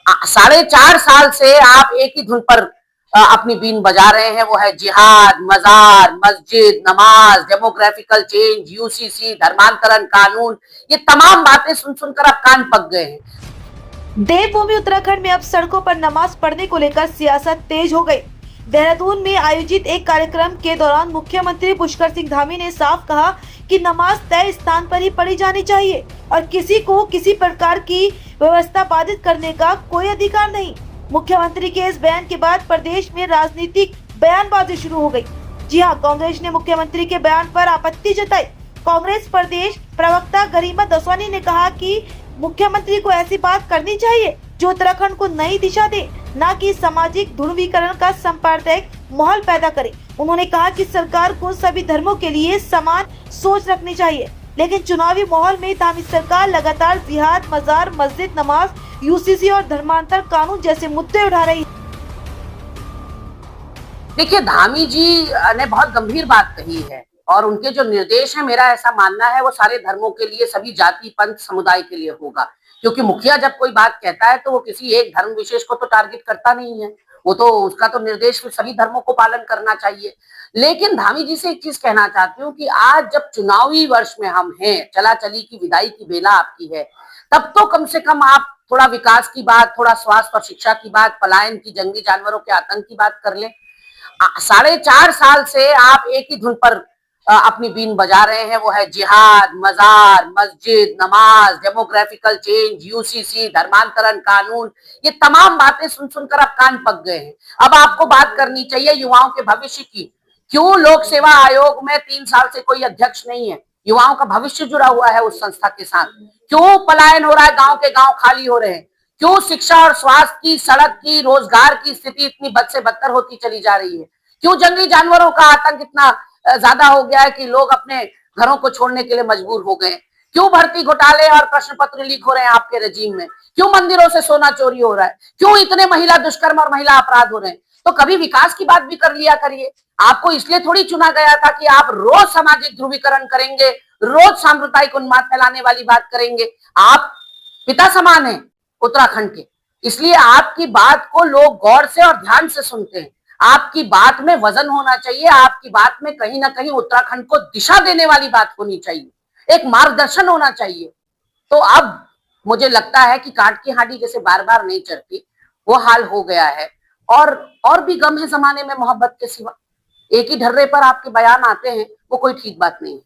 4.5 साल से आप एक ही धुन पर अपनी बीन बजा रहे हैं, वो है जिहाद, मजार, मस्जिद, नमाज, डेमोग्राफिकल चेंज, यूसीसी, धर्मांतरण कानून। ये तमाम बातें सुन सुनकर आप कान पक गए हैं। देवभूमि उत्तराखंड में अब सड़कों पर नमाज पढ़ने को लेकर सियासत तेज हो गई। देहरादून में आयोजित एक कार्यक्रम के दौरान मुख्यमंत्री पुष्कर सिंह धामी ने साफ कहा कि नमाज तय स्थान पर ही पढ़ी जानी चाहिए और किसी को किसी प्रकार की व्यवस्था बाधित करने का कोई अधिकार नहीं। मुख्यमंत्री के इस बयान के बाद प्रदेश में राजनीतिक बयानबाजी शुरू हो गई। जी हां, कांग्रेस ने मुख्यमंत्री के बयान पर आपत्ति जताई। कांग्रेस प्रदेश प्रवक्ता गरिमा दसवानी ने कहा कि मुख्यमंत्री को ऐसी बात करनी चाहिए जो उत्तराखंड को नई दिशा दे, न कि सामाजिक ध्रुवीकरण का सांप्रदायिक माहौल पैदा करे। उन्होंने कहा कि सरकार को सभी धर्मों के लिए समान सोच रखनी चाहिए, लेकिन चुनावी माहौल में धामी सरकार लगातार जिहाद, मजार, मस्जिद, नमाज, यूसीसी और धर्मांतर कानून जैसे मुद्दे उठा रही है। देखिए, धामी जी ने बहुत गंभीर बात कही है और उनके जो निर्देश है, मेरा ऐसा मानना है, वो सारे धर्मों के लिए, सभी जाति पंथ समुदाय के लिए होगा। क्योंकि मुखिया जब कोई बात कहता है तो वो किसी एक धर्म विशेष को तो टारगेट करता नहीं है, वो तो उसका तो निर्देश फिर सभी धर्मों को पालन करना चाहिए। लेकिन धामी जी से एक चीज कहना चाहती हूँ कि आज जब चुनावी वर्ष में हम हैं, चला चली की विदाई की बेला आपकी है, तब तो कम से कम आप थोड़ा विकास की बात, थोड़ा स्वास्थ्य और शिक्षा की बात, पलायन की, जंगली जानवरों के आतंक की बात कर लें। 4.5 साल से आप एक ही धुन पर अपनी बीन बजा रहे हैं, वो है जिहाद, मजार, मस्जिद, नमाज, डेमोग्राफिकल चेंज, यूसीसी, धर्मांतरण कानून। ये तमाम बातें सुन सुनकर आप कान पक गए हैं। अब आपको बात करनी चाहिए युवाओं के भविष्य की। क्यों लोक सेवा आयोग में 3 साल से कोई अध्यक्ष नहीं है? युवाओं का भविष्य जुड़ा हुआ है उस संस्था के साथ। क्यों पलायन हो रहा है, गांव के गांव खाली हो रहे हैं? क्यों शिक्षा और स्वास्थ्य की, सड़क की, रोजगार की स्थिति इतनी बद से बदतर होती चली जा रही है? क्यों जंगली जानवरों का आतंक इतना ज्यादा हो गया है कि लोग अपने घरों को छोड़ने के लिए मजबूर हो गए? क्यों भर्ती घोटाले और प्रश्न पत्र लीक हो रहे हैं आपके रजीम में? क्यों मंदिरों से सोना चोरी हो रहा है? क्यों इतने महिला दुष्कर्म और महिला अपराध हो रहे हैं? तो कभी विकास की बात भी कर लिया करिए। आपको इसलिए थोड़ी चुना गया था कि आप रोज सामाजिक ध्रुवीकरण करेंगे, रोज सांप्रदायिक उन्माद फैलाने वाली बात करेंगे। आप पिता समान हैं उत्तराखंड के, इसलिए आपकी बात को लोग गौर से और ध्यान से सुनते हैं। आपकी बात में वजन होना चाहिए, आपकी बात में कहीं ना कहीं उत्तराखंड को दिशा देने वाली बात होनी चाहिए, एक मार्गदर्शन होना चाहिए। तो अब मुझे लगता है कि काट की हांडी जैसे बार बार नहीं चढ़ती, वो हाल हो गया है। और भी गम है जमाने में मोहब्बत के सिवा। एक ही ढर्रे पर आपके बयान आते हैं, वो कोई ठीक बात नहीं है।